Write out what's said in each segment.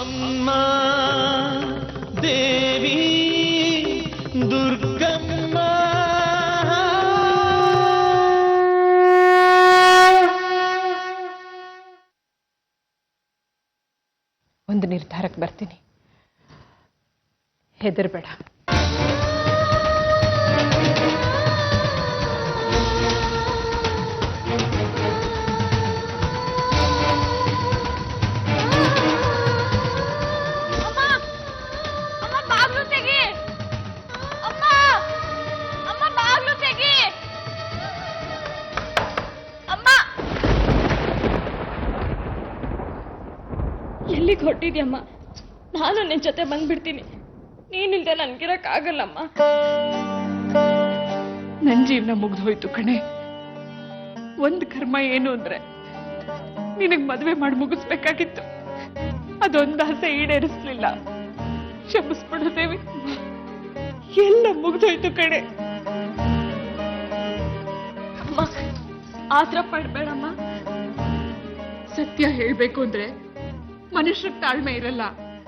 ಅಮ್ಮ ದೇವಿ ದುರ್ಗಮ್ಮ. ಒಂದು ನಿರ್ಧಾರಕ್ಕೆ ಬರ್ತೀನಿ, ಹೆದರ್ಬೇಡ. ಎಲ್ಲಿಗೆ ಹೊರಟಿದ್ಯಮ್ಮ? ನಾನು ನಿನ್ ಜೊತೆ ಬಂದ್ಬಿಡ್ತೀನಿ. ನೀನಿಲ್ದೆ ನನ್ಗಿರಕ್ಕಾಗಲ್ಲಮ್ಮ. ನನ್ ಜೀವನ ಮುಗ್ದು ಹೋಯ್ತು ಕಣೆ. ಒಂದ್ ಕರ್ಮ ಏನು ಅಂದ್ರೆ ನಿನಗ್ ಮದ್ವೆ ಮಾಡಿ ಮುಗಿಸ್ಬೇಕಾಗಿತ್ತು. ಅದೊಂದು ಆಸೆ ಈಡೇರಿಸ್ಲಿಲ್ಲ. ಕ್ಷಮಿಸ್ಬಿಡು ದೇವಿ, ಎಲ್ಲ ಮುಗ್ದೋಯ್ತು ಕಣೆ. ಅಮ್ಮ, ಆತರ ಪಡ್ಬೇಡಮ್ಮ. ಸತ್ಯ ಹೇಳ್ಬೇಕು ಅಂದ್ರೆ ಮನುಷ್ಯಕ್ ತಾಳ್ಮೆ ಇರಲ್ಲ,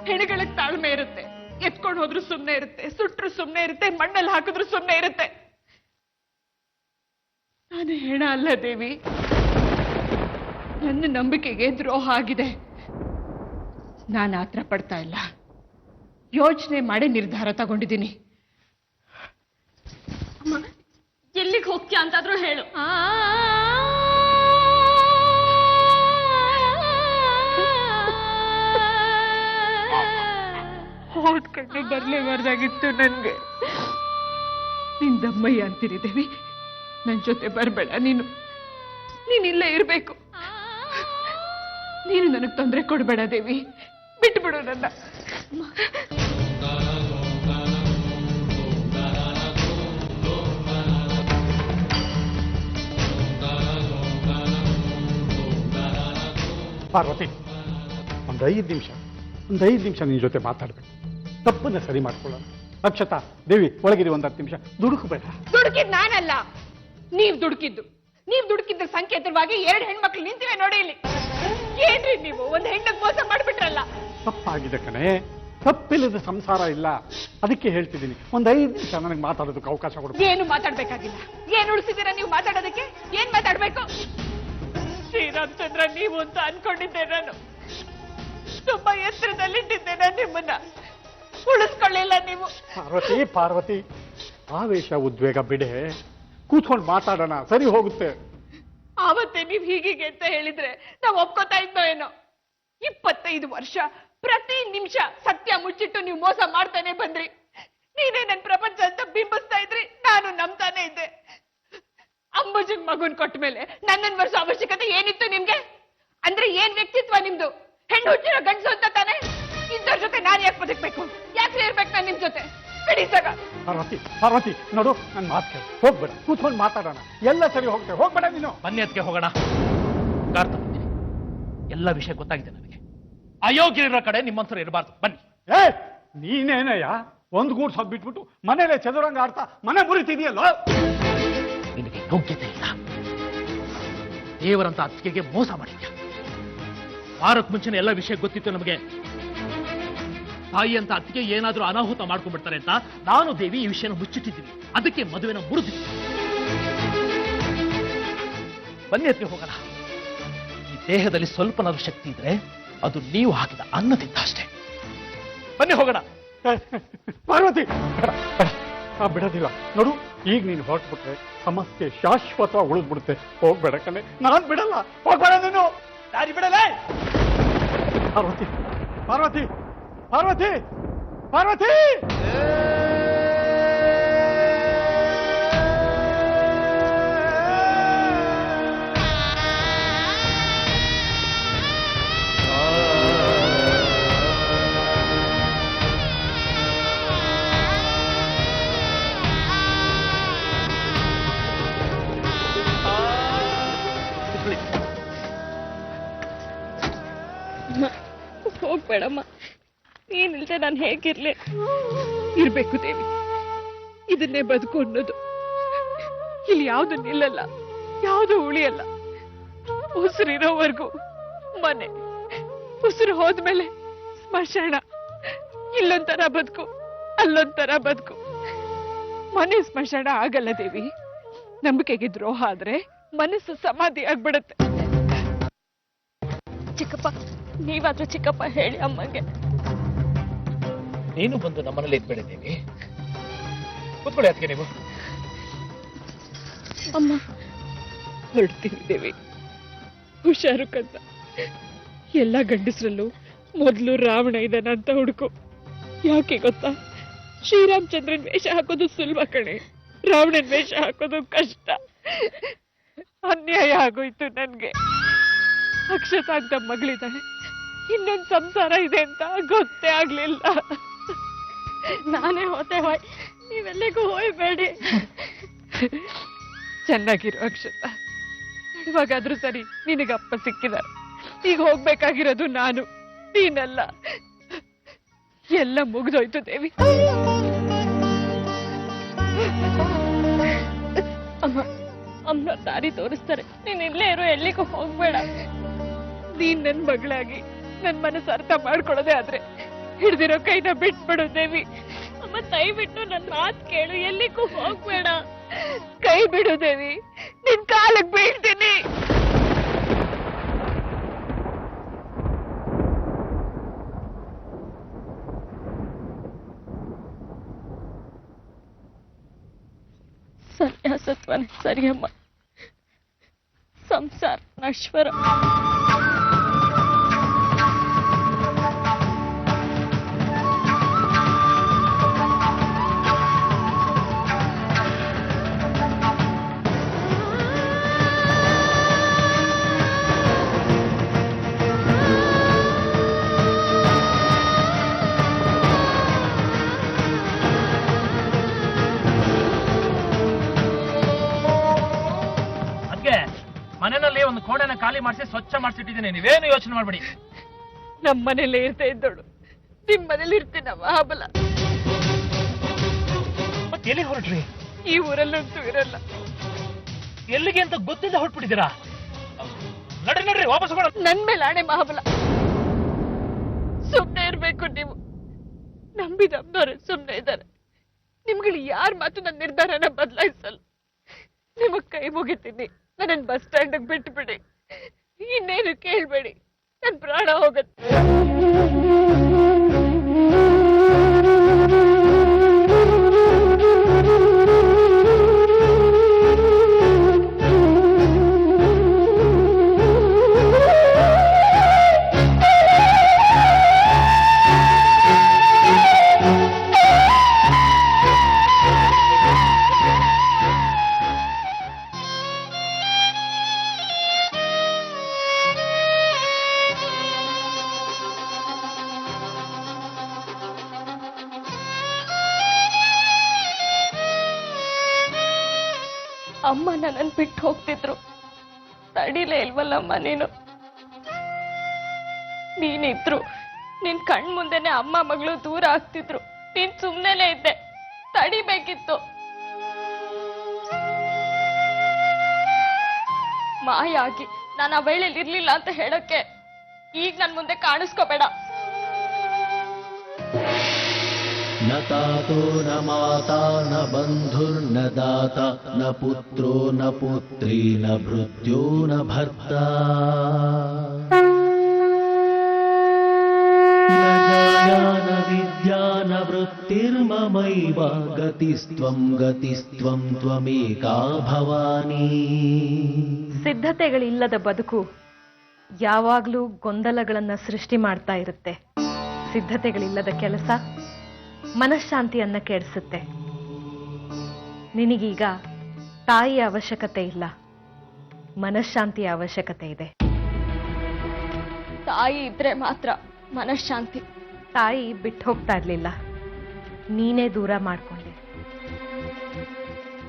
ಹೆಣಗಳಕ್ ತಾಳ್ಮೆ ಇರುತ್ತೆ. ಎತ್ಕೊಂಡು ಹೋದ್ರು ಸುಮ್ನೆ ಇರುತ್ತೆ, ಸುಟ್ರು ಸುಮ್ನೆ ಇರುತ್ತೆ, ಮಣ್ಣಲ್ಲಿ ಹಾಕಿದ್ರು ಸುಮ್ನೆ ಇರುತ್ತೆ. ನಾನು ಹೆಣ ಅಲ್ಲ ದೇವಿ, ನನ್ನ ನಂಬಿಕೆಗೆ ದ್ರೋಹ ಆಗಿದೆ. ನಾನು ಆತರ ಪಡ್ತಾ ಇಲ್ಲ, ಯೋಚನೆ ಮಾಡಿ ನಿರ್ಧಾರ ತಗೊಂಡಿದ್ದೀನಿ. ಅಮ್ಮ, ಎಲ್ಲಿಗೆ ಹೋಗ್ತೀಯ ಅಂತಾದ್ರೂ ಹೇಳು. ಹೊಟ್ಕಂಡು ಬರ್ಲೇಬಾರ್ದಾಗಿತ್ತು ನನ್ಗೆ. ನಿನ್ ದಮ್ಮಯ್ಯ ಅಂತೀರಿ ದೇವಿ, ನನ್ ಜೊತೆ ಬರ್ಬೇಡ. ನೀನಿಲ್ಲೇ ಇರ್ಬೇಕು. ನೀನು ನನಗ್ ತೊಂದರೆ ಕೊಡ್ಬೇಡ ದೇವಿ, ಬಿಟ್ಬಿಡು ನನ್ನ. ಪಾರ್ವತಿ, ಒಂದು 5 ನಿಮಿಷ ನಿನ್ ಜೊತೆ ಮಾತಾಡ್ಬೇಕು. ತಪ್ಪನ್ನ ಸರಿ ಮಾಡ್ಕೊಳ್ಳೋಣ. ಅಕ್ಷತಾ, ದೇವಿ ಒಳಗಿರಿ, ಒಂದು 10 ನಿಮಿಷ. ದುಡುಕಬೇಡ. ದುಡುಕಿದ್ ನಾನಲ್ಲ, ನೀವ್ ದುಡುಕಿದ್ದು. ನೀವ್ ದುಡುಕಿದ್ದ ಸಂಕೇತವಾಗಿ 2 ಹೆಣ್ಮಕ್ಳು ನಿಂತಿವೆ ನೋಡಿ ಇಲ್ಲಿ. ಏನ್ರಿ ನೀವು ಒಂದು ಹೆಣ್ಣಗ್ ಮೋಸ ಮಾಡ್ಬಿಟ್ರಲ್ಲ. ತಪ್ಪಾಗಿದೆ ಕಣೆ, ತಪ್ಪಿಲ್ಲದ ಸಂಸಾರ ಇಲ್ಲ. ಅದಕ್ಕೆ ಹೇಳ್ತಿದ್ದೀನಿ, ಒಂದು 5 ನಿಮಿಷ ನನಗೆ ಮಾತಾಡೋದಕ್ಕೆ ಅವಕಾಶ ಕೊಡ್ಬೇಕು. ಏನು ಮಾತಾಡ್ಬೇಕಾಗಿಲ್ಲ. ಏನ್ ಉಳಿಸಿದ್ದೀರಾ ನೀವು ಮಾತಾಡೋದಕ್ಕೆ? ಏನ್ ಮಾತಾಡ್ಬೇಕು? ಶ್ರೀರಾಮಚಂದ್ರ ನೀವು ಅಂತ ಅನ್ಕೊಂಡಿದ್ದೆ ನಾನು. ತುಂಬಾ ಎತ್ತರದಲ್ಲಿಟ್ಟಿದ್ದೆ ನಾನು ನಿಮ್ಮನ್ನ. ಉಳಿಸ್ಕೊಳ್ಳಿಲ್ಲ ನೀವು. ಪಾರ್ವತಿ, ಆವೇಶ ಉದ್ವೇಗ ಬಿಡೆ, ಕೂತ್ಕೊಂಡು ಮಾತಾಡೋಣ, ಸರಿ ಹೋಗುತ್ತೆ. ಆವತ್ತೇ ನೀವ್ ಹೀಗೆ ಅಂತ ಹೇಳಿದ್ರೆ ನಾವ್ ಒಪ್ಕೋತಾ ಇದ್ದೋ ಏನೋ. 25 ವರ್ಷ ಪ್ರತಿ ನಿಮಿಷ ಸತ್ಯ ಮುಚ್ಚಿಟ್ಟು ನೀವು ಮೋಸ ಮಾಡ್ತಾನೆ ಬಂದ್ರಿ. ನೀನೇ ನನ್ ಪ್ರಪಂಚ ಅಂತ ಬಿಂಬಿಸ್ತಾ ಇದ್ರಿ, ನಾನು ನಂಬ್ತಾನೆ ಇದ್ದೆ. ಅಂಬುಜನ್ ಮಗುನ್ ಕೊಟ್ಟ ಮೇಲೆ ನನ್ನನ್ ವರ್ಷ ಅವಶ್ಯಕತೆ ಏನಿತ್ತು ನಿಮ್ಗೆ? ಅಂದ್ರೆ ಏನ್ ವ್ಯಕ್ತಿತ್ವ ನಿಮ್ದು? ಹೆಣ್ಣು ಹುಚ್ಚಿರೋ ಗಂಡಸು ಅಂತ ತಾನೆ? ಇಂಥವ್ರ ಜೊತೆ ನಾನು ಯಾಕೆ ಬದುಕ್ಬೇಕು? ಯಾಕೆ ಇರ್ಬೇಕು ನಾನು ನಿಮ್ ಜೊತೆ? ಬಿಡಿಸಾಗ. ಪಾರ್ವತಿ ನೋಡು, ನನ್ ಮಾತು ಕೇಳು, ಹೋಗ್ಬೇಡ, ಕೂತ್ಕೊಂಡು ಮಾತಾಡೋಣ, ಎಲ್ಲ ಸರಿ ಹೋಗ್ತೇವೆ. ಹೋಗ್ಬೇಡ ನೀನು. ಬನ್ನಿ ಅದಕ್ಕೆ ಹೋಗೋಣ. ಕಾರ್ತ ಬಂದಿನಿ, ಎಲ್ಲ ವಿಷಯ ಗೊತ್ತಾಗಿದೆ ನನಗೆ. ಅಯೋಗ್ಯರಿರೋ ಕಡೆ ನಿಮ್ಮಂತರು ಇರಬಾರ್ದು. ಬನ್ನಿ. ನೀನೇನಯ್ಯ ಒಂದು ಗೂಡ್ಸ್ ಬಿಟ್ಬಿಟ್ಟು ಮನೇಲೆ ಚದುರಂಗ ಆಡ್ತಾ ಮನೆ ಮುರಿತಿದೆಯಲ್ಲ. ನಿನಗೆ ಯೋಗ್ಯತೆ ಇಲ್ಲ. ದೇವರಂತ ಅತ್ತಿಗೆಗೆ ಮೋಸ ಮಾಡಿದ್ಯಾ. ವಾರಕ್ಕೆ ಮುಂಚೆನೆ ಎಲ್ಲ ವಿಷಯ ಗೊತ್ತಿತ್ತು ನಮಗೆ. ತಾಯಿ ಅಂತ ಅತ್ತಿಗೆ ಏನಾದ್ರೂ ಅನಾಹುತ ಮಾಡ್ಕೊಂಡ್ಬಿಡ್ತಾರೆ ಅಂತ ನಾನು ದೇವಿ ಈ ವಿಷಯನ ಮುಚ್ಚಿಟ್ಟಿದ್ದೀನಿ. ಅದಕ್ಕೆ ಮದುವೆನ ಮುರಿದಿದ್ದೀನಿ. ಬನ್ನಿ ಹತ್ರ ಹೋಗೋಣ. ಈ ದೇಹದಲ್ಲಿ ಸ್ವಲ್ಪನಾದ್ರೂ ಶಕ್ತಿ ಇದ್ರೆ ಅದು ನೀವು ಹಾಕಿದ ಅನ್ನದಿಂದ ಅಷ್ಟೇ. ಬನ್ನಿ ಹೋಗೋಣ. ಪಾರ್ವತಿ, ಬಿಡೋದಿಲ್ಲ ನೋಡು. ಈಗ ನೀನು ಹೊರಟ್ಬಿಟ್ರೆ ಸಮಸ್ಯೆ ಶಾಶ್ವತ ಉಳಿದ್ಬಿಡುತ್ತೆ. ಹೋಗ್ಬೇಡ ಕಣೆ, ನಾನ್ ಬಿಡಲ್ಲ. ಹೋಗ್ಬೇಡ ನೀನು. ದಾರಿ ಬಿಡಲ್ಲ. ಪಾರ್ವತಿ ಪಾರ್ವತಿ ಪಾರ್ವತಿ ಪಾರ್ವತಿ ಹೋಗ್ಬೇಡಮ್ಮ. ನೀನಿಲ್ದೆ ನಾನು ಹೇಗಿರ್ಲಿ? ಇರ್ಬೇಕು ದೇವಿ, ಇದನ್ನೇ ಬದುಕು ಅನ್ನೋದು. ಇಲ್ಲಿ ಯಾವುದು ನಿಲ್ಲಲ್ಲ, ಯಾವುದು ಉಳಿಯಲ್ಲ. ಉಸಿರಿರೋವರೆಗೂ ಮನೆ, ಉಸಿರು ಹೋದ್ಮೇಲೆ ಸ್ಮಶಾನ ಇಲ್ಲೊಂಥರ ಬದುಕು ಅಲ್ಲೊಂಥರ ಬದುಕು. ಮನೆ ಸ್ಮಶಾನ ಆಗಲ್ಲ ದೇವಿ. ನಂಬಿಕೆಗೆ ದ್ರೋಹ ಆದ್ರೆ ಮನಸ್ಸು ಸಮಾಧಿ ಆಗ್ಬಿಡತ್ತೆ. ಚಿಕ್ಕಪ್ಪ, ನೀವಾದ್ರೂ ಚಿಕ್ಕಪ್ಪ ಹೇಳಿ ಅಮ್ಮಗೆ. ನೀನು ಬಂದು ನಮ್ಮನೇಲಿ ಇದ್ಬೇಡಿದ್ದೀವಿ. ಕೂತ್ಕೊಳ್ಳಿ ಅದಕ್ಕೆ ನೀವು. ಅಮ್ಮ, ಹೊರಡ್ತೀನಿ ದೇವಿ. ಹುಷಾರು ಕಂದ. ಎಲ್ಲ ಗಂಡಸರಲ್ಲೂ ಮೊದಲು ರಾವಣ ಇದ್ದಾನ ಅಂತ ಹುಡುಕು. ಯಾಕೆ ಗೊತ್ತಾ? ಶ್ರೀರಾಮಚಂದ್ರನ್ ವೇಷ ಹಾಕೋದು ಸುಲಭ ಕಣೆ, ರಾವಣನ್ ವೇಷ ಹಾಕೋದು ಕಷ್ಟ. ಅನ್ಯಾಯ ಆಗೋಯ್ತು ನನ್ಗೆ. ಅಕ್ಷತ ಅಂತ ಮಗಳಿದ್ದಾಳೆ, ಇನ್ನೊಂದು ಸಂಸಾರ ಇದೆ ಅಂತ ಗೊತ್ತೇ ಆಗ್ಲಿಲ್ಲ. ನಾನೇ ಹೋತೆ ಹೋಯ್, ನೀವೆಲ್ಲಿಗೂ ಹೋಯ್ಬೇಡಿ. ಚೆನ್ನಾಗಿರೋ ಅಕ್ಷತ, ನಡುವಾಗಾದ್ರೂ ಸರಿ ನಿನಗಪ್ಪ ಸಿಕ್ಕಿದ್ದಾರೆ. ಈಗ ಹೋಗ್ಬೇಕಾಗಿರೋದು ನಾನು, ನೀನಲ್ಲ. ಎಲ್ಲ ಮುಗಿದೋಯ್ತು ದೇವಿ. ಅಮ್ಮ, ಅಮ್ಮ ದಾರಿ ತೋರಿಸ್ತಾರೆ. ನೀನ್ ಇಲ್ಲೇ ಇರೋ, ಎಲ್ಲಿಗೂ ಹೋಗ್ಬೇಡ. ನೀನ್ ನನ್ ಮಗಳಾಗಿ ನನ್ ಮನಸ್ಸು ಅರ್ಥ ಮಾಡ್ಕೊಳ್ಳೋದೇ ಆದ್ರೆ ಹಿಡ್ದಿರೋ ಕೈನ ಬಿಟ್ಬಿಡು ದೇವಿ. ಅಮ್ಮ, ದಯವಿಟ್ಟು ನನ್ ಮಾತ್ ಕೇಳು, ಎಲ್ಲಿಗೂ ಹೋಗ್ಬೇಡ. ಕೈ ಬಿಡು ದೇವಿ, ನಿನ್ ಕಾಲಕ್ ಬೀಳ್ತೀನಿ. ಸನ್ಯಾಸತ್ವನೇ ಸರಿಯಮ್ಮ. ಸಂಸಾರ ನಶ್ವರ. ಮನೆಯಲ್ಲಿ ಒಂದು ಕೋಣೆನ ಖಾಲಿ ಮಾಡಿಸಿ ಸ್ವಚ್ಛ ಮಾಡಿಸಿಟ್ಟಿದ್ದೀನಿ. ನೀವೇನು ಯೋಚನೆ ಮಾಡ್ಬೇಡಿ. ನಮ್ಮ ಮನೇಲಿ ಇರ್ತಾ ಇದ್ದೋಳು ನಿಮ್ ಮನೇಲಿ ಇರ್ತೀನ ಮಹಾಬಲ. ಮತ್ತೆ ಎಲ್ಲಿ ಹೊರಟ್ರಿ? ಈ ಊರಲ್ಲಂತೂ ಇರಲ್ಲ. ಎಲ್ಲಿಗೆ ಅಂತ ಗೊತ್ತಿಲ್ಲ ಹೊರಟ್ಬಿಟ್ಟಿದ್ದೀರಾ? ನಡ್ರಿ ನಡ್ರಿ, ವಾಪಸ್ ಬರ. ನನ್ ಮೇಲೆ ಆಣೆ ಮಹಾಬಲ, ಸುಮ್ನೆ ಇರ್ಬೇಕು ನೀವು. ನಂಬಿದವ್ರೆ ಸುಮ್ನೆ ಇದ್ದಾರೆ. ನಿಮ್ಗಳು ಯಾರ ಮಾತು ನನ್ನ ನಿರ್ಧಾರನ ಬದಲಾಯಿಸಲ್ಲ. ನಿಮಗ್ ಕೈ ಮುಗಿತೀನಿ, ನನ್ನ ಬಸ್ ಸ್ಟ್ಯಾಂಡ್ ಬಿಟ್ಟು ಬಿಡಿ. ಇನ್ನೇನು ಕೇಳ್ಬೇಡಿ, ನನ್ ಪ್ರಾಣ ಹೋಗತ್ತೆ. ಅಮ್ಮ ನನ್ನನ್ನು ಬಿಟ್ಟು ಹೋಗ್ತಿದ್ರು, ತಡಿಲೇ ಇಲ್ವಲ್ಲಮ್ಮ ನೀನು. ನೀನಿದ್ರು ನಿನ್ ಕಣ್ ಮುಂದೆನೆ ಅಮ್ಮ ಮಗಳು ದೂರ ಆಗ್ತಿದ್ರು. ನೀನ್ ಸುಮ್ನೆಲೆ ಇದ್ದೆ, ತಡಿಬೇಕಿತ್ತು. ಮಾಯಾಗಿ ನಾನು ಆ ವೇಳೆಯಲ್ಲಿ ಇರ್ಲಿಲ್ಲ ಅಂತ ಹೇಳೋಕೆ ಈಗ ನನ್ ಮುಂದೆ ಕಾಣಿಸ್ಕೋಬೇಡ. न तातो न माता न बन्धुर्न दाता न पुत्रो न पुत्री न भृत्यो न भर्ता न जाया न विद्या न वृत्तिर्ममैव गतिस्त्वं त्वमेका भवानी. ಸಿದ್ಧತೆಗಳಿಲ್ಲದ ಬದುಕು ಯಾವಾಗ್ಲೂ ಗೊಂದಲಗಳನ್ನ ಸೃಷ್ಟಿ ಮಾಡ್ತಾ ಇರುತ್ತೆ. ಸಿದ್ಧತೆಗಳಿಲ್ಲದ ಕೆಲಸ ಮನಃಶಾಂತಿಯನ್ನ ಕೆಡಿಸುತ್ತೆ. ನಿನಗೀಗ ತಾಯಿಯ ಅವಶ್ಯಕತೆ ಇಲ್ಲ, ಮನಃಶಾಂತಿಯ ಅವಶ್ಯಕತೆ ಇದೆ. ತಾಯಿ ಇದ್ರೆ ಮಾತ್ರ ಮನಃಶಾಂತಿ. ತಾಯಿ ಬಿಟ್ಟು ಹೋಗ್ತಾ ಇರ್ಲಿಲ್ಲ, ನೀನೇ ದೂರ ಮಾಡ್ಕೊಂಡೆ.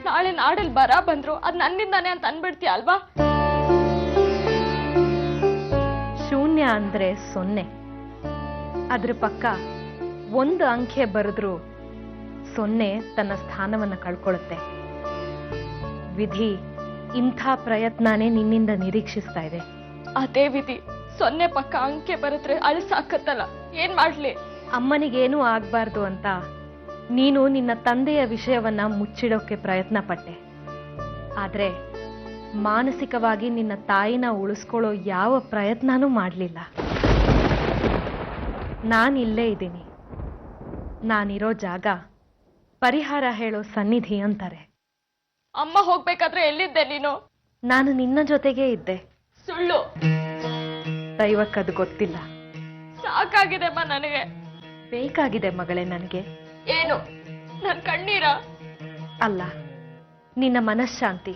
ನಾಳೆ ನಾಡಲ್ಲಿ ಬರ ಬಂದ್ರು ಅದ್ ನನ್ನಿಂದಾನೆ ಅಂತ ಅನ್ಬಿಡ್ತೀಯ ಅಲ್ವಾ? ಶೂನ್ಯ ಅಂದ್ರೆ 0. ಅದ್ರ ಪಕ್ಕ ಒಂದು ಅಂಕೆ ಬರೆದ್ರೂ 0 ತನ್ನ ಸ್ಥಾನವನ್ನ ಕಳ್ಕೊಳ್ಳುತ್ತೆ. ವಿಧಿ ಇಂಥ ಪ್ರಯತ್ನನೇ ನಿನ್ನಿಂದ ನಿರೀಕ್ಷಿಸ್ತಾ ಇದೆ. ಅದೇ ವಿಧಿ 0 ಪಕ್ಕ ಅಂಕೆ ಬರೆದ್ರೆ ಅಳಿಸಾಕತ್ತಲ್ಲ, ಏನ್ ಮಾಡ್ಲಿ? ಅಮ್ಮನಿಗೇನೂ ಆಗ್ಬಾರ್ದು ಅಂತ ನೀನು ನಿನ್ನ ತಂದೆಯ ವಿಷಯವನ್ನ ಮುಚ್ಚಿಡೋಕೆ ಪ್ರಯತ್ನ ಪಟ್ಟೆ. ಆದ್ರೆ ಮಾನಸಿಕವಾಗಿ ನಿನ್ನ ತಾಯಿನ ಉಳಿಸ್ಕೊಳ್ಳೋ ಯಾವ ಪ್ರಯತ್ನನೂ ಮಾಡಲಿಲ್ಲ. ನಾನಿಲ್ಲೇ ಇದ್ದೀನಿ. ನಾನಿರೋ ಜಾಗ ಪರಿಹಾರ ಹೇಳೋ ಸನ್ನಿಧಿ ಅಂತಾರೆ. ಅಮ್ಮ ಹೋಗ್ಬೇಕಾದ್ರೆ ಎಲ್ಲಿದ್ದೆ ನೀನು? ನಾನು ನಿನ್ನ ಜೊತೆಗೇ ಇದ್ದೆ. ಸುಳ್ಳು. ದೈವಕ್ಕದು ಗೊತ್ತಿಲ್ಲ. ಸಾಕಾಗಿದೆಮ್ಮ ನನಗೆ. ಬೇಕಾಗಿದೆ ಮಗಳೇ ನನಗೆ. ಏನು? ನನ್ ಕಣ್ಣೀರ? ಅಲ್ಲ, ನಿನ್ನ ಮನಃಶಾಂತಿ,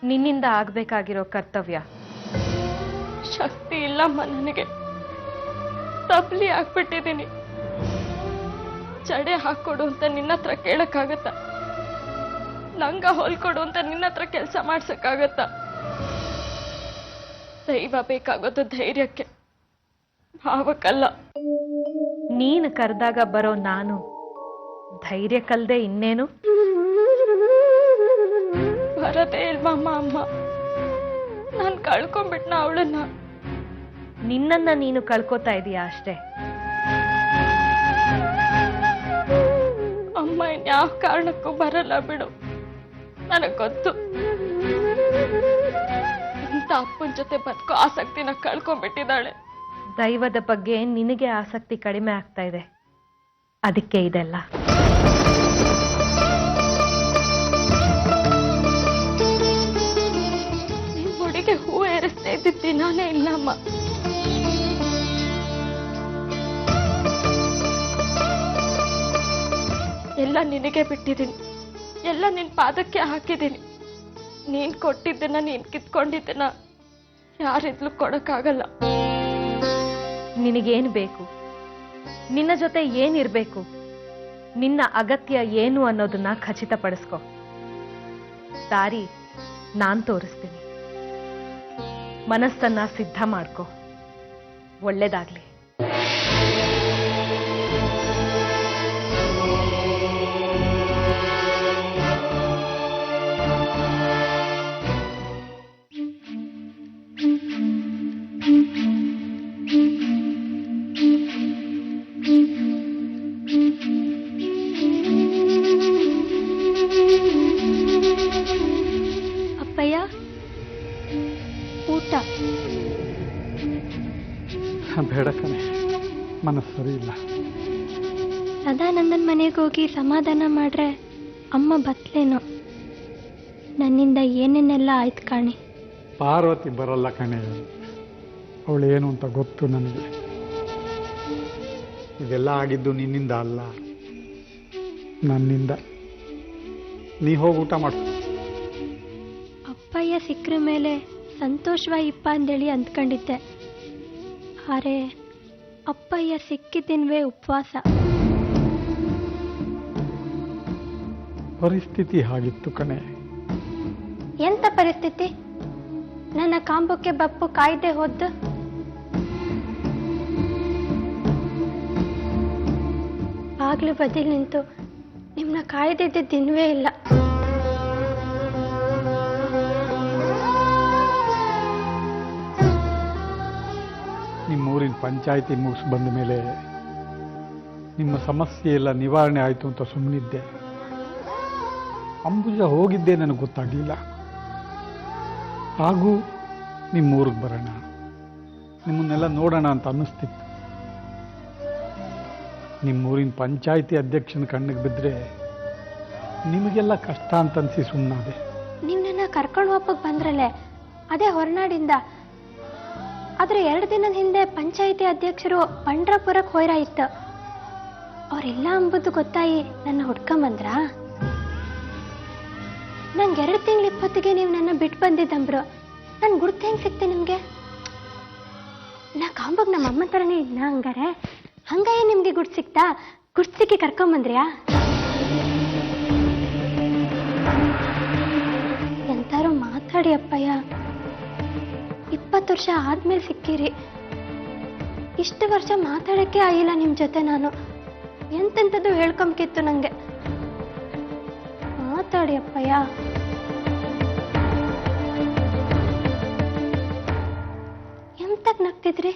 ನಿನ್ನಿಂದ ಆಗ್ಬೇಕಾಗಿರೋ ಕರ್ತವ್ಯ. ಶಕ್ತಿ ಇಲ್ಲಮ್ಮ ನನಗೆ. ತಬ್ಲಿ ಆಗ್ಬಿಟ್ಟಿದ್ದೀನಿ. ಜಡೆ ಹಾಕೊಡು ಅಂತ ನಿನ್ನ ಹತ್ರ ಕೇಳಕ್ಕಾಗತ್ತ? ಲಂಗ ಹೊಲ್ಕೊಡು ಅಂತ ನಿನ್ನ ಹತ್ರ ಕೆಲಸ ಮಾಡ್ಸಕ್ಕಾಗತ್ತ? ದೈವ ಬೇಕಾಗೋದು ಧೈರ್ಯಕ್ಕೆ, ಭಾವಕ್ಕಲ್ಲ. ನೀನು ಕರೆದಾಗ ಬರೋ ನಾನು ಧೈರ್ಯ ಕಲ್ದೆ ಇನ್ನೇನು? ಬರದೇ ಇಲ್ವಮ್ಮ ಅಮ್ಮ. ನಾನು ಕಳ್ಕೊಂಡ್ಬಿಟ್ನ ಅವಳನ್ನ. ನಿನ್ನನ್ನ ನೀನು ಕಳ್ಕೊತಾ ಇದೀಯಾ ಅಷ್ಟೇ. ಅಮ್ಮ ಇನ್ಯಾವ ಕಾರಣಕ್ಕೂ ಬರಲ್ಲ ಬಿಡು, ನನಗ್ ಗೊತ್ತು. ಇಂಥ ಅಪ್ಪನ ಜೊತೆ ಬದುಕೋ ಆಸಕ್ತಿನ ಕಳ್ಕೊಂಡ್ಬಿಟ್ಟಿದ್ದಾಳೆ. ದೈವದ ಬಗ್ಗೆ ನಿನಗೆ ಆಸಕ್ತಿ ಕಡಿಮೆ ಆಗ್ತಾ ಇದೆ, ಅದಕ್ಕೆ ಇದೆಲ್ಲ. ನಿನ್ ಮುಡಿಗೆ ಹೂ ಏರಿಸ್ತಾ ಇದ್ದಿದ್ದ ದಿನಾನೇ ಇಲ್ಲಮ್ಮ. ಎಲ್ಲ ನಿನಗೆ ಬಿಟ್ಟಿದ್ದೀನಿ, ಎಲ್ಲ ನಿನ್ ಪಾದಕ್ಕೆ ಹಾಕಿದ್ದೀನಿ. ನೀನ್ ಕೊಟ್ಟಿದ್ದನ್ನ, ನೀನ್ ಕಿತ್ಕೊಂಡಿದ್ದನ್ನ ಯಾರಿದ್ಲು ಕೊಡಕ್ಕಾಗಲ್ಲ. ನಿನಗೇನು ಬೇಕು, ನಿನ್ನ ಜೊತೆ ಏನಿರ್ಬೇಕು, ನಿನ್ನ ಅಗತ್ಯ ಏನು ಅನ್ನೋದನ್ನ ಖಚಿತಪಡಿಸ್ಕೊ. ದಾರಿ ನಾನ್ ತೋರಿಸ್ತೀನಿ. ಮನಸ್ಸನ್ನ ಸಿದ್ಧ ಮಾಡ್ಕೊ. ಒಳ್ಳೇದಾಗ್ಲಿ. ಅಪ್ಪಯ್ಯ, ಊಟ. ಬೇಡ ಕಣೆ, ಮನಸ್ಸು ಸರಿ ಇಲ್ಲ. ಸದಾನಂದನ್ ಮನೆಗೆ ಹೋಗಿ ಸಮಾಧಾನ ಮಾಡ್ರೆ ಅಮ್ಮ ಬತ್ಲೇನೋ. ನನ್ನಿಂದ ಏನೇನೆಲ್ಲ ಆಯ್ತು ಕಾಣಿ. ಪಾರ್ವತಿ ಬರಲ್ಲ ಕಣೆ, ಅವಳೇನು ಅಂತ ಗೊತ್ತು ನನಗೆ. ಇದೆಲ್ಲ ಆಗಿದ್ದು ನಿನ್ನಿಂದ ಅಲ್ಲ, ನನ್ನಿಂದ. ನೀ ಹೋಗಿ ಊಟ ಮಾಡು. ಅಪ್ಪಯ್ಯ ಸಿಕ್ಕರ ಮೇಲೆ ಸಂತೋಷವಾಗಿಪ್ಪ ಅಂದೇಳಿ ಅಂದ್ಕೊಂಡಿದ್ದೆ. ಆದರೆ ಅಪ್ಪಯ್ಯ ಸಿಕ್ಕಿದ್ದಿನ್ವೇ ಉಪವಾಸ. ಪರಿಸ್ಥಿತಿ ಹಾಗಿತ್ತು ಕಣೆ. ಎಂತ ಪರಿಸ್ಥಿತಿ? ನನ್ನ ಕಾಂಬಕ್ಕೆ ಬಪ್ಪು ಕಾಯ್ದೆ ಹೋದ್ದು. ಬಾಗ್ಲು ಬದಿಲ್ ನಿಂತು ನಿಮ್ನ ಕಾಯ್ದಿದ್ದ ದಿನವೇ ಇಲ್ಲ. ನಿಮ್ಮೂರಿನ ಪಂಚಾಯಿತಿ ಮುಗಿಸಿ ಬಂದ ಮೇಲೆ ನಿಮ್ಮ ಸಮಸ್ಯೆ ಎಲ್ಲ ನಿವಾರಣೆ ಆಯಿತು ಅಂತ ಸುಮ್ಮನಿದ್ದೆ. ಅಂಬುಜ ಹೋಗಿದ್ದೆ ನನಗೆ ಗೊತ್ತಾಗಲಿಲ್ಲ. ಹಾಗೂ ನಿಮ್ಮೂರಿಗೆ ಬರೋಣ, ನಿಮ್ಮನ್ನೆಲ್ಲ ನೋಡೋಣ ಅಂತ ಅನ್ನಿಸ್ತಿತ್ತು. ನಿಮ್ಮೂರಿನ ಪಂಚಾಯಿತಿ ಅಧ್ಯಕ್ಷನ ಕಣ್ಣಿಗೆ ಬಿದ್ದರೆ ನಿಮಗೆಲ್ಲ ಕಷ್ಟ ಅಂತ ಅನಿಸಿ ಸುಮ್ಮನಾದೆ. ನೀವು ನನ್ನ ಕರ್ಕೊಂಡು ಹೋಗಕ್ಕೆ ಬಂದ್ರಲ್ಲೇ, ಅದೇ ಹೊರನಾಡಿಂದ. ಆದರೆ 2 ದಿನದ ಹಿಂದೆ ಪಂಚಾಯಿತಿ ಅಧ್ಯಕ್ಷರು ಪಂಡ್ರಾಪುರಕ್ಕೆ ಹೋಯ್ರಾಯಿತ್ತು. ಅವರೆಲ್ಲ ಅಂಬುದು ಗೊತ್ತಾಯಿ ನನ್ನ ಹುಡ್ಕೊಂಬಂದ್ರ. ನಂಗೆ 2 ತಿಂಗಳ ಇಪ್ಪತ್ತಿಗೆ ನೀವು ನನ್ನ ಬಿಟ್ಟು ಬಂದಿದ್ದಂಬ್ರು. ನಾನು ಗುರ್ತು ಹೆಂಗೆ ಸಿಕ್ತೆ ನಿಮಗೆ? ನಾ ಕಾಂಬಾಗ ನಮ್ಮ ಅಮ್ಮನ ಥರನೇ ಇದ್ನ ಹಂಗಾರೆ? ಹಂಗಾಯೇ ನಿಮಗೆ ಗುರ್ತು ಸಿಕ್ತಾ? ಗುರ್ತು ಸಿಕ್ಕಿ ಕರ್ಕೊಂಬಂದ್ರ್ಯಾ? ಎಂತಾರು ಮಾತಾಡಿ ಅಪ್ಪಯ್ಯ. 20 ವರ್ಷ ಆದ್ಮೇಲೆ ಸಿಕ್ಕಿರಿ. ಇಷ್ಟು ವರ್ಷ ಮಾತಾಡಕ್ಕೆ ಆಗಿಲ್ಲ ನಿಮ್ಮ ಜೊತೆ ನಾನು. ಎಂತೆಂಥದ್ದು ಹೇಳ್ಕೊಂಬೇಕಿತ್ತು ನಂಗೆ. ಮಾತಾಡಿ ಅಪ್ಪಯ್ಯ. ಎಂತಕ್ ನಗ್ತಿದ್ರಿ?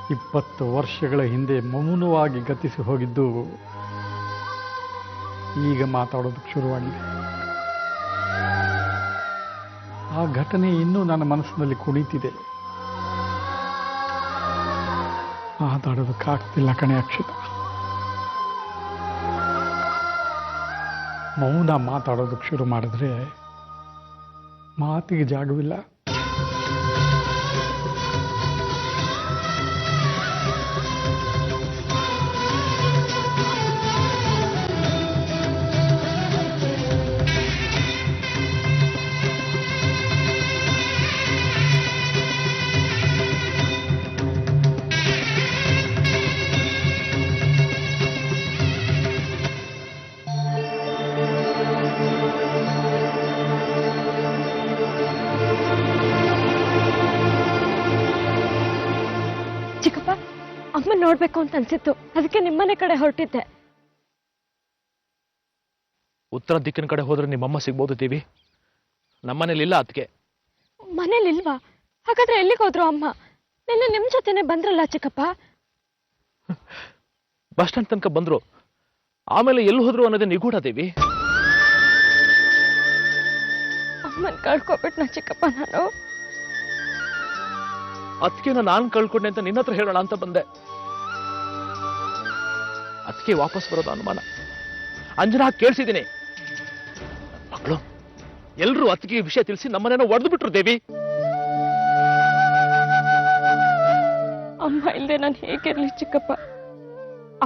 20 ವರ್ಷಗಳ ಹಿಂದೆ ಮೌನವಾಗಿ ಗತಿಸಿ ಹೋಗಿದ್ದು ಈಗ ಮಾತಾಡೋದಕ್ಕೆ ಶುರುವಾಗಿದೆ. ಆ ಘಟನೆ ಇನ್ನೂ ನನ್ನ ಮನಸ್ಸಿನಲ್ಲಿ ಕುಣಿತಿದೆ. ಮಾತಾಡೋದಕ್ಕಾಗ್ತಿಲ್ಲ ಕಣೆ ಅಕ್ಷತ. ಮೌನ ಮಾತಾಡೋದಕ್ಕೆ ಶುರು ಮಾಡಿದ್ರೆ ಮಾತಿಗೆ ಜಾಗವಿಲ್ಲ. ಚಿಕ್ಕಪ್ಪ, ಅಮ್ಮ ನೋಡ್ಬೇಕು ಅಂತ ಅನ್ಸಿತ್ತು, ಅದಕ್ಕೆ ನಿಮ್ಮನೆ ಕಡೆ ಹೊರಟಿದ್ದೆ. ಉತ್ತರ ದಿಕ್ಕಿನ ಕಡೆ ಹೋದ್ರೆ ನಿಮ್ಮಮ್ಮ ಸಿಗ್ಬೋದು ದೇವಿ. ನಮ್ಮನೇಲಿಲ್ಲ ಅದಕ್ಕೆ. ಮನೇಲಿಲ್ವಾ? ಹಾಗಾದ್ರೆ ಎಲ್ಲಿಗೆ ಹೋದ್ರು ಅಮ್ಮ? ನಿನ್ನೆ ನಿಮ್ ಜೊತೆನೆ ಬಂದ್ರಲ್ಲ ಚಿಕ್ಕಪ್ಪ. ಬಸ್ ಸ್ಟ್ಯಾಂಡ್ ತನಕ ಬಂದ್ರು, ಆಮೇಲೆ ಎಲ್ಲಿ ಹೋದ್ರು ಅನ್ನೋದೇ ನಿಗೂಢ ದೇವಿ. ಅಮ್ಮನ್ ಕಳ್ಕೊಬಿಟ್ನ ಚಿಕ್ಕಪ್ಪ ನಾನು. ಅದಕ್ಕೆ ನಾನು ಕಳ್ಕೊಂಡೆ ಅಂತ ನಿನ್ನ ಹತ್ರ ಹೇಳೋಣ ಅಂತ ಬಂದೆ. ಅದಕ್ಕೆ ವಾಪಸ್ ಬರೋದು ಅನುಮಾನ. ಅಂಜನಾ ಕೇಳಿಸಿದ್ದೀನಿ. ಮಕ್ಕಳು ಎಲ್ರೂ ಅತ್ತಿಗೆ ವಿಷಯ ತಿಳಿಸಿ ನಮ್ಮನೇನೋ ಒಡೆದು ಬಿಟ್ರು ದೇವಿ. ಅಮ್ಮ ಇಲ್ಲದೆ ನಾನು ಹೇಗಿರ್ಲಿ ಚಿಕ್ಕಪ್ಪ?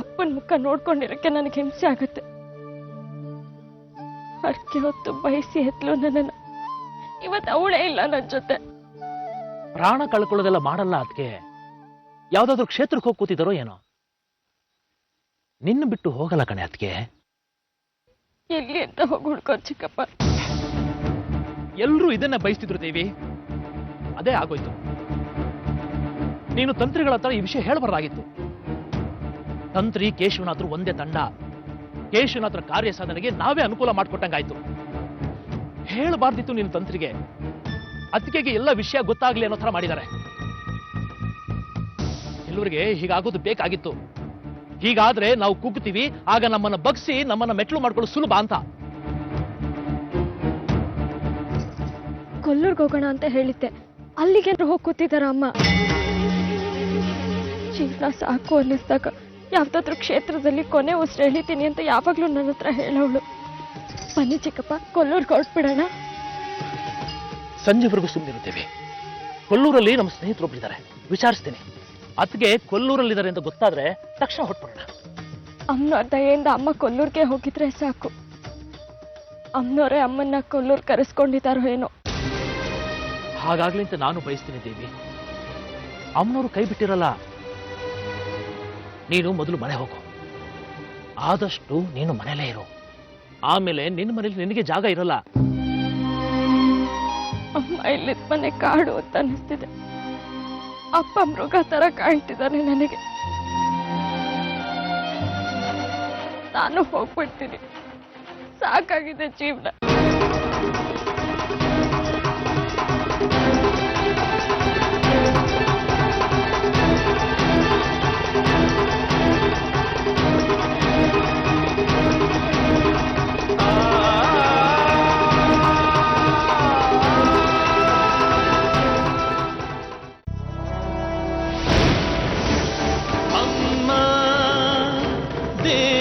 ಅಪ್ಪನ ಮುಖ ನೋಡ್ಕೊಂಡಿರಕ್ಕೆ ನನಗೆ ಹಿಂಸೆ ಆಗುತ್ತೆ. ಹರಕೆ ಹೊತ್ತು ಬಯಸಿ ಎತ್ಲು ನನ್ನನ್ನು. ಇವತ್ತು ಅವಳೇ ಇಲ್ಲ ನನ್ನ ಜೊತೆ. ಪ್ರಾಣ ಕಳ್ಕೊಳ್ಳೋದೆಲ್ಲ ಮಾಡಲ್ಲ ಅದಕ್ಕೆ. ಯಾವ್ದಾದ್ರು ಕ್ಷೇತ್ರಕ್ಕೆ ಹೋಗಿ ಕೂತಿದಾರೋ ಏನೋ. ನಿನ್ನ ಬಿಟ್ಟು ಹೋಗಲ್ಲ ಕಣೆ ಅದಕ್ಕೆ. ಎಲ್ಲಿ ಅಂತ ಹೋಗಿ ಹುಡ್ಕೋ ಚಿಕ್ಕಪ್ಪ. ಎಲ್ರೂ ಇದನ್ನ ಬಯಸ್ತಿದ್ರು ದೇವಿ. ಅದೇ ಆಗೋಯ್ತು. ನೀನು ತಂತ್ರಿಗಳ ಹತ್ರ ಈ ವಿಷಯ ಹೇಳಬಾರ್ದಾಗಿತ್ತು. ತಂತ್ರಿ ಕೇಶವನಾಥರು ಒಂದೇ ತಂಡ. ಕೇಶವನಾಥರ ಕಾರ್ಯ ಸಾಧನೆಗೆ ನಾವೇ ಅನುಕೂಲ ಮಾಡಿಕೊಟ್ಟಂಗಾಯ್ತು. ಹೇಳಬಾರ್ದಿತ್ತು ನಿನ್ನ ತಂತ್ರಿಗೆ. ಅತ್ತಿಗೆಗೆ ಎಲ್ಲ ವಿಷಯ ಗೊತ್ತಾಗ್ಲಿ ಅನ್ನೋ ತರ ಮಾಡಿದ್ದಾರೆ. ಎಲ್ಲರಿಗೆ ಹೀಗಾಗೋದು ಬೇಕಾಗಿತ್ತು. ಹೀಗಾದ್ರೆ ನಾವು ಕುಗ್ತೀವಿ, ಆಗ ನಮ್ಮನ್ನ ಬಗ್ಸಿ ನಮ್ಮನ್ನ ಮೆಟ್ಲು ಮಾಡ್ಕೊಳ್ಳೋ ಸುಲಭ ಅಂತ. ಕೊಲ್ಲೂರ್ಗೆ ಹೋಗೋಣ ಅಂತ ಹೇಳಿದ್ದೆ, ಅಲ್ಲಿಗೆ ಹೋಗಿ ಕೂತಿದಾರ ಅಮ್ಮ. ಜೀವನ ಸಾಕು ಅನ್ನಿಸ್ದಾಗ ಯಾವ್ದಾದ್ರು ಕ್ಷೇತ್ರದಲ್ಲಿ ಕೊನೆ ಉಸಿರು ಎಳಿತೀನಿ ಅಂತ ಯಾವಾಗ್ಲೂ ನನ್ನ ಹತ್ರ ಹೇಳೋಳು. ಬನ್ನಿ ಚಿಕ್ಕಪ್ಪ, ಕೊಲ್ಲೂರ್ಗೆ ಹೊರಟ್ಬಿಡೋಣ. ಸಂಜೆವರೆಗೂ ಸುಮ್ಮನಿರುತ್ತೇವೆ. ಕೊಲ್ಲೂರಲ್ಲಿ ನಮ್ಮ ಸ್ನೇಹಿತರೊಬ್ಬರಿದ್ದಾರೆ, ವಿಚಾರಿಸ್ತೀನಿ. ಅತ್ತಿಗೆ ಕೊಲ್ಲೂರಲ್ಲಿದ್ದಾರೆ ಅಂತ ಗೊತ್ತಾದ್ರೆ ತಕ್ಷಣ ಹೊರಟ್ಬಿಡೋಣ. ಅಮ್ಮನವ್ರ ದಯೆಯಿಂದ ಅಮ್ಮ ಕೊಲ್ಲೂರ್ಗೆ ಹೋಗಿದ್ರೆ ಸಾಕು. ಅಮ್ಮನವರೇ ಅಮ್ಮನ್ನ ಕೊಲ್ಲೂರ್ ಕರೆಸ್ಕೊಂಡಿದ್ದಾರೋ ಏನೋ. ಹಾಗಾಗ್ಲಿ ಅಂತ ನಾನು ಬಯಸ್ತೀನಿ ದೇವಿ. ಅಮ್ಮನವರು ಕೈ ಬಿಟ್ಟಿರಲ್ಲ. ನೀನು ಮೊದಲು ಮನೆ ಹೋಗು. ಆದಷ್ಟು ನೀನು ಮನೇಲೇ ಇರು. ಆಮೇಲೆ ನಿನ್ನ ಮನೇಲಿ ನಿನಗೆ ಜಾಗ ಇರಲ್ಲ. ಅಮ್ಮ ಇಲ್ಲಿದ್ ಮನೆ ಕಾಡು ಅಂತ ಅನಿಸ್ತಿದೆ. ಅಪ್ಪ ಮೃಗ ತರ ಕಾಣ್ತಿದ್ದಾನೆ ನನಗೆ. ನಾನು ಹೋಗ್ಬಿಡ್ತೀನಿ. ಸಾಕಾಗಿದೆ ಜೀವನ. ದೇವಿ